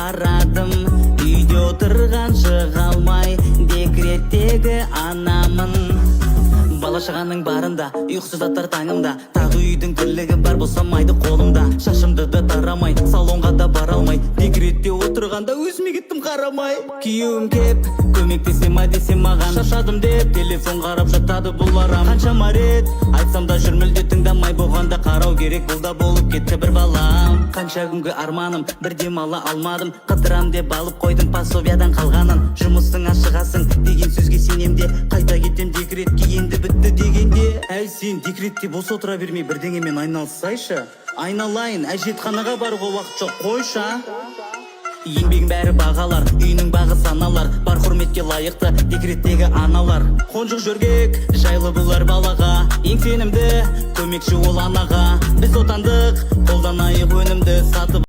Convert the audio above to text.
қарадым, үйде отырған шыға алмай, декреттегі анамын. Бала шағаның барында, ұйқысыз аттар таңымда, тағы үйдің тірлігі бар босамайды қолымда. Шашымды да тарамай, салонға да бара алмай, декретте отырғанда өзіме кеттім қарамай. Күйеуім кеп, көмектесем ай десе маған, шашадым деп телефон қарап жатады бұл арам. Қаншама рет айтсам да жүр мүлде тыңдамай, болғанда қарау керек, бұл да болып кетті бір балам. Қанша күнгі арманым, бір демала алмадым, қыдырам деп алып қойдым пособиядан қалғанын. Жұмыстың ашығасың деген сөзге сенем де, қайта кетем декретке енді бітті дегенде. Әй сен декретте бос отыра бермей бірдеңемен айналыссайшы. Айналайын, әжетханаға баруға уақыт жоқ, қойша. Еңбегің бәрі бағалар, үйінің бағы саналар, бар құрметке лайықты декреттегі аналар. Қонжық жөргек, жайлы бұлар балаға, ең сенімді көмекші ол анаға. Біз отандық, қолданайық өнімді сатып